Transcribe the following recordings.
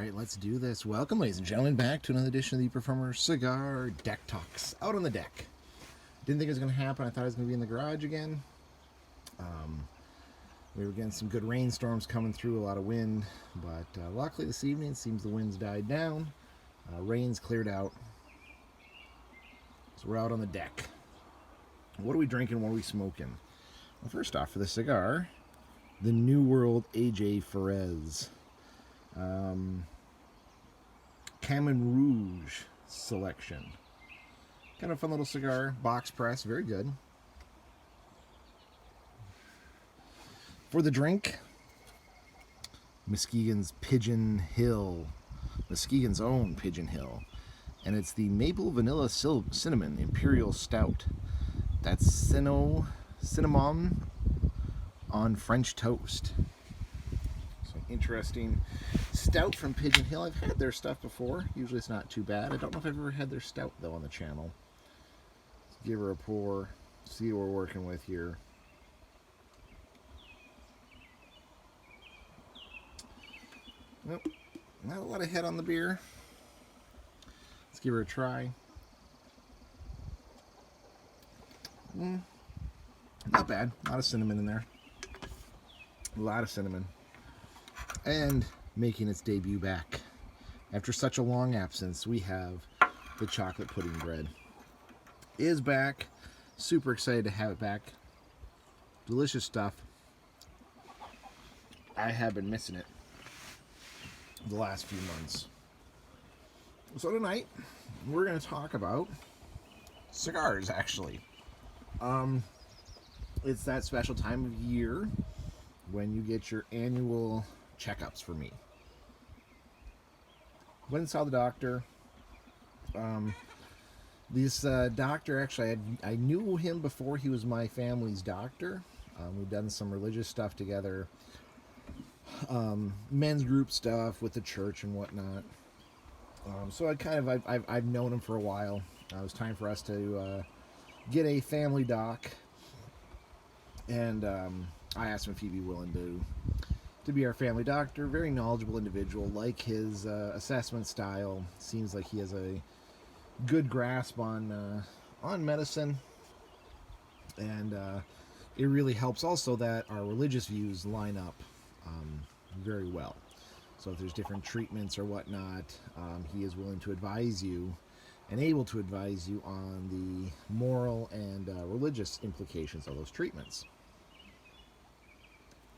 Alright, let's do this. Welcome, ladies and gentlemen, back to another edition of the Performer Cigar Deck Talks. Out on the deck. Didn't think it was going to happen. I thought I was going to be in the garage again. We were getting some good rainstorms coming through, a lot of wind. But luckily this evening, it seems the wind's died down. Rain's cleared out. So we're out on the deck. What are we drinking? What are we smoking? Well, first off, for the cigar, the New World AJ Ferez. Camin Rouge selection. Kind of fun little cigar, box press, very good. For the drink, Muskegon's Pigeon Hill, Muskegon's own Pigeon Hill, and it's the Maple Vanilla Cinnamon Imperial Stout. That's cinnamon on French toast. So interesting stout from Pigeon Hill. I've had their stuff before. Usually it's not too bad. I don't know if I've ever had their stout though on the channel. Let's give her a pour. See what we're working with here. Nope, not a lot of head on the beer. Let's give her a try. Not bad. A lot of cinnamon in there. A lot of cinnamon. And making its debut back. After such a long absence, we have the chocolate pudding bread. It is back. Super excited to have it back. Delicious stuff. I have been missing it the last few months. So tonight, we're going to talk about cigars, actually. It's that special time of year when you get your annual checkups for me. Went and saw the doctor. This doctor, actually, I knew him before he was my family's doctor. We've done some religious stuff together. Men's group stuff with the church and whatnot. So I've known him for a while. It was time for us to get a family doc. And I asked him if he'd be willing to be our family doctor. Very knowledgeable individual. Like his assessment style. Seems like he has a good grasp on medicine. And it really helps also that our religious views line up very well. So if there's different treatments or whatnot, he is willing to advise you and able to advise you on the moral and religious implications of those treatments.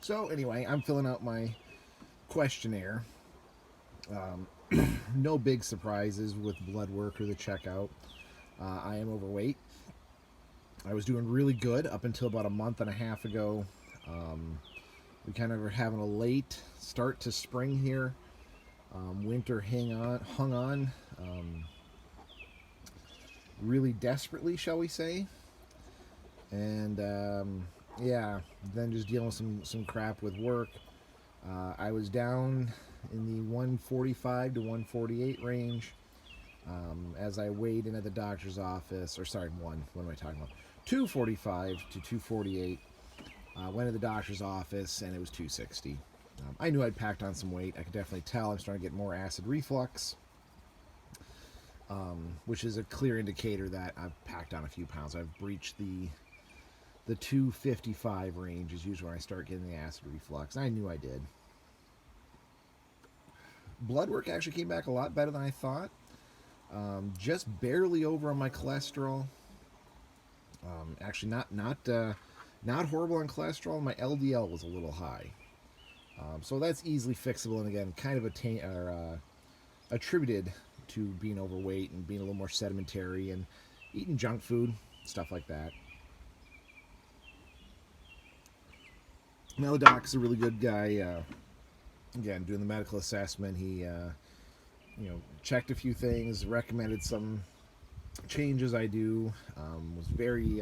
So anyway, I'm filling out my questionnaire. No big surprises with blood work or the checkout. I am overweight. I was doing really good up until about a month and a half ago. We kind of are having a late start to spring here. Winter hung on really desperately, shall we say. And yeah, then just dealing with some crap with work. I was down in the 145 to 148 range as I weighed in at the doctor's office. Or sorry, what am I talking about? 245 to 248. Went to the doctor's office and it was 260. I knew I'd packed on some weight. I could definitely tell I'm starting to get more acid reflux, which is a clear indicator that I've packed on a few pounds. I've breached the 255 range is usually when I start getting the acid reflux. I knew I did. Blood work actually came back a lot better than I thought. Just barely over on my cholesterol. Actually, not horrible on cholesterol. My LDL was a little high. So that's easily fixable, and again, kind of attributed to being overweight and being a little more sedimentary and eating junk food, stuff like that. Now the doc's a really good guy. Again, doing the medical assessment, he checked a few things, recommended some changes I do. Was very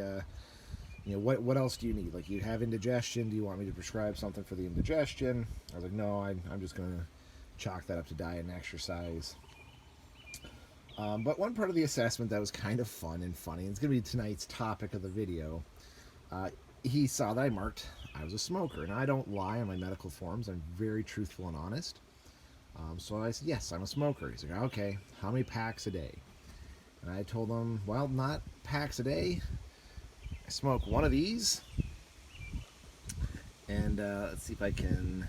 what else do you need? Like, you have indigestion. Do you want me to prescribe something for the indigestion? I was like, no, I'm just going to chalk that up to diet and exercise. But one part of the assessment that was kind of fun and funny, and it's going to be tonight's topic of the video, he saw that I marked I was a smoker. And I don't lie on my medical forms. I'm very truthful and honest. So I said, yes, I'm a smoker. He's like, okay, how many packs a day? And I told him, well, not packs a day. I smoke one of these. And let's see if I can...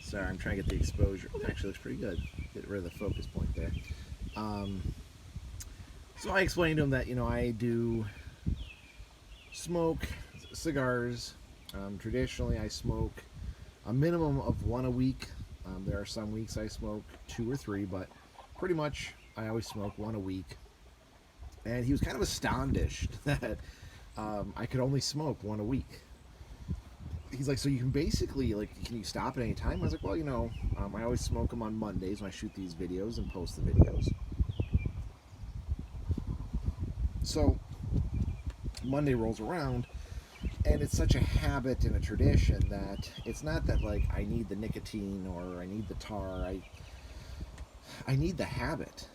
Sorry, I'm trying to get the exposure. It actually looks pretty good. Get rid of the focus point there. So I explained to him that, I do smoke cigars. Traditionally, I smoke a minimum of one a week. There are some weeks I smoke 2 or 3, but pretty much I always smoke one a week. And he was kind of astonished that I could only smoke one a week. He's like, so you can basically, can you stop at any time? I was like, well, I always smoke them on Mondays when I shoot these videos and post the videos. So Monday rolls around, and it's such a habit and a tradition that it's not that I need the nicotine or I need the tar. I need the habit.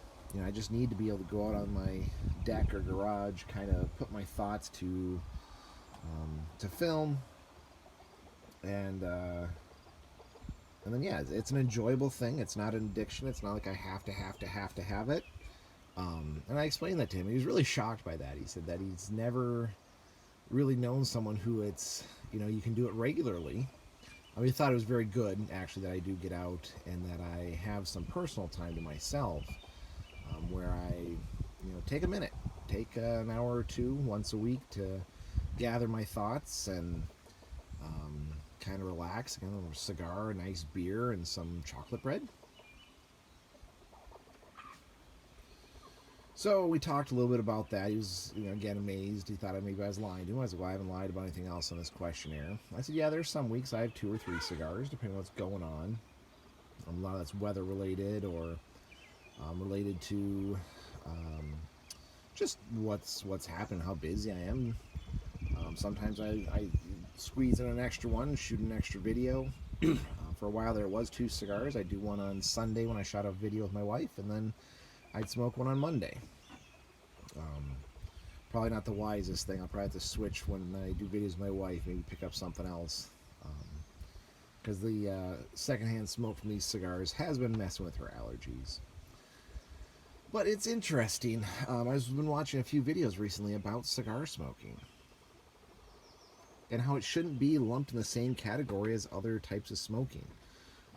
I just need to be able to go out on my deck or garage, kind of put my thoughts to film, and then yeah, it's an enjoyable thing. It's not an addiction. It's not like I have to have it. And I explained that to him. He was really shocked by that. He said that he's never really known someone who you can do it regularly. He thought it was very good, actually, that I do get out and that I have some personal time to myself, where I, take a minute, take an hour or two once a week to gather my thoughts and kind of relax. Again, a cigar, a nice beer, and some chocolate bread. So we talked a little bit about that. He was, again, amazed. He thought maybe I was lying to him. I was like, well, I haven't lied about anything else on this questionnaire. I said, yeah, there's some weeks I have 2 or 3 cigars, depending on what's going on. A lot of that's weather related or related to just what's happened, how busy I am. Sometimes I squeeze in an extra one, shoot an extra video. For a while there was 2 cigars. I'd do one on Sunday when I shot a video with my wife, and then I'd smoke one on Monday. Probably not the wisest thing. I'll probably have to switch when I do videos with my wife, maybe pick up something else. Because the secondhand smoke from these cigars has been messing with her allergies. But it's interesting. I've been watching a few videos recently about cigar smoking and how it shouldn't be lumped in the same category as other types of smoking.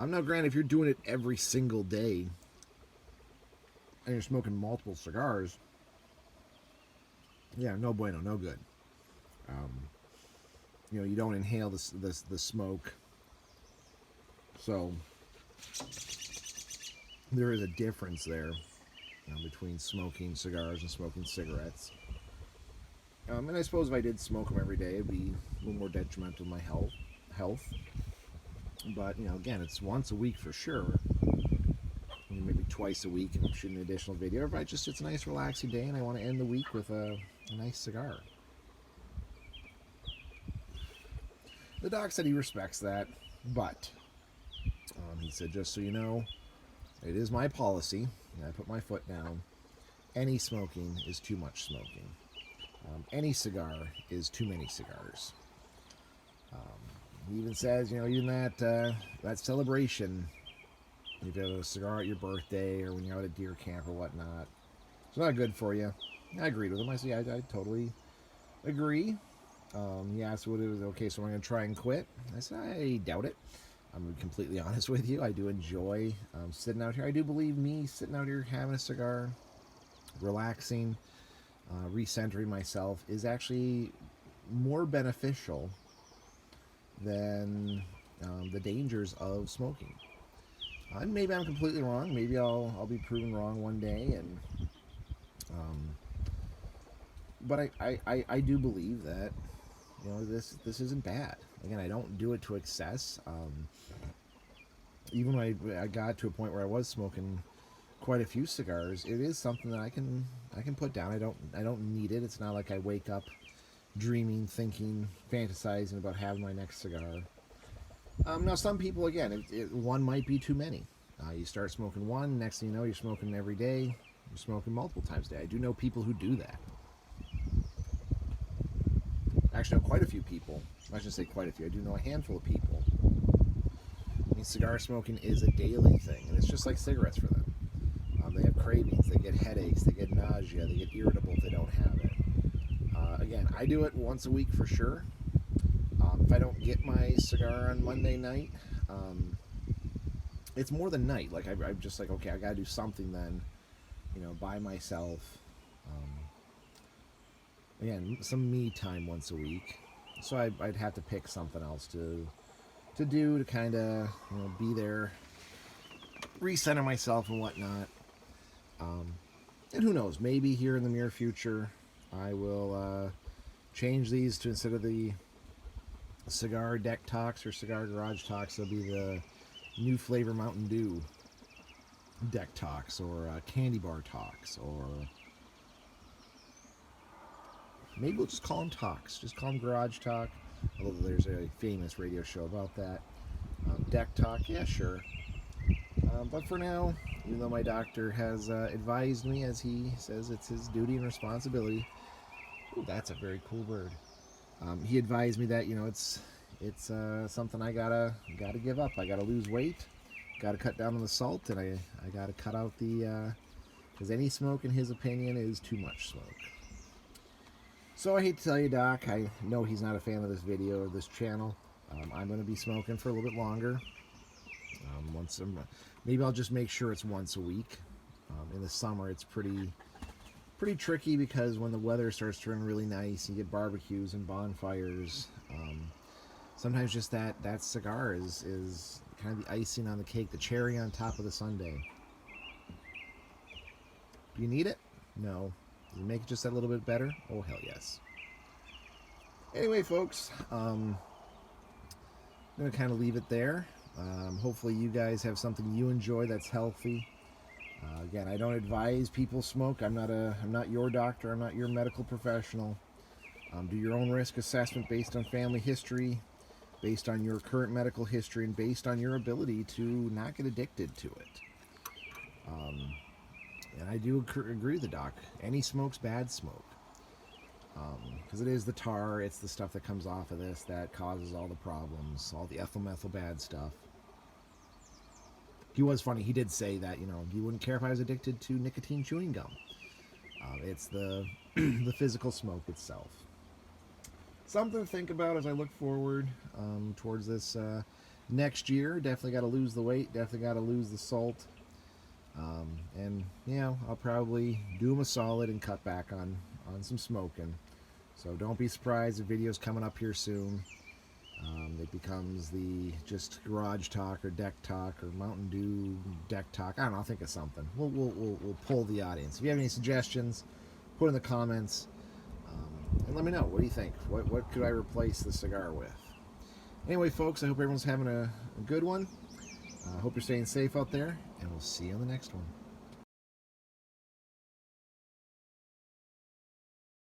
Now, granted, if you're doing it every single day and you're smoking multiple cigars, yeah, no bueno, no good. You don't inhale the smoke. So there is a difference there between smoking cigars and smoking cigarettes. And I suppose if I did smoke them every day, it'd be a little more detrimental to my health. But, again, it's once a week for sure. Maybe twice a week if I'm shooting an additional video. Or if it's a nice relaxing day and I want to end the week with a nice cigar. The doc said he respects that, but he said, just so you know, it is my policy, and I put my foot down, any smoking is too much smoking. Any cigar is too many cigars. He even says, even that celebration, if you have a cigar at your birthday or when you're out at deer camp or whatnot, it's not good for you. I agreed with him. I said, yeah, I totally agree. He asked what it was. Okay, so we're going to try and quit. I said, I doubt it. I'm completely honest with you. I do enjoy sitting out here. I do believe me sitting out here having a cigar, relaxing, recentering myself is actually more beneficial than the dangers of smoking. Maybe I'm completely wrong. Maybe I'll be proven wrong one day, and but I do believe that this isn't bad. Again, I don't do it to excess. Even when I got to a point where I was smoking quite a few cigars, it is something that I can put down. I don't need it. It's not like I wake up dreaming, thinking, fantasizing about having my next cigar. Now, some people, again, one might be too many. You start smoking one, next thing you know, you're smoking every day. You're smoking multiple times a day. I do know people who do that. Actually, I know quite a few people. I shouldn't say quite a few. I do know a handful of people. cigar smoking is a daily thing, and it's just like cigarettes for them. They have cravings, they get headaches, they get nausea, they get irritable if they don't have it. Again, I do it once a week for sure. If I don't get my cigar on Monday night, it's more than night. Like I'm just like, okay, I gotta do something then, by myself. Again, some me time once a week. So I'd have to pick something else to do to kind of be there, recenter myself and whatnot. And who knows? Maybe here in the near future, I will change these to, instead of the cigar deck talks or cigar garage talks, they'll be the new flavor Mountain Dew deck talks, or candy bar talks, or maybe we'll just call them talks. Just call them garage talk. Although there's a famous radio show about that. Deck talk, yeah, sure. But for now, even though my doctor has advised me, as he says it's his duty and responsibility. Ooh, that's a very cool bird. He advised me that it's something I gotta give up. I gotta lose weight, gotta cut down on the salt, and I gotta cut out because any smoke, in his opinion, is too much smoke. So I hate to tell you, Doc, I know he's not a fan of this video or this channel. I'm going to be smoking for a little bit longer. Maybe I'll just make sure it's once a week. In the summer, it's pretty tricky because when the weather starts turning really nice, you get barbecues and bonfires. Sometimes just that cigar is kind of the icing on the cake, the cherry on top of the sundae. Do you need it? No. Does it make it just that little bit better? Oh, hell yes. Anyway, folks, I'm going to kind of leave it there. Hopefully you guys have something you enjoy that's healthy. Again, I don't advise people smoke. I'm not your doctor. I'm not your medical professional. Do your own risk assessment based on family history, based on your current medical history, and based on your ability to not get addicted to it. And I do agree with the doc. Any smoke's bad smoke. Because it is the tar, it's the stuff that comes off of this that causes all the problems, all the ethyl methyl bad stuff. He was funny. He did say that, he wouldn't care if I was addicted to nicotine chewing gum. It's the the physical smoke itself. Something to think about as I look forward towards this next year. Definitely got to lose the weight. Definitely got to lose the salt. And I'll probably do them a solid and cut back on some smoking. So don't be surprised if videos coming up here soon. It becomes the just garage talk or deck talk or Mountain Dew deck talk. I don't know. I'll think of something. We'll pull the audience. If you have any suggestions, put in the comments, and let me know. What do you think? What could I replace the cigar with? Anyway, folks, I hope everyone's having a good one. I hope you're staying safe out there, and we'll see you on the next one.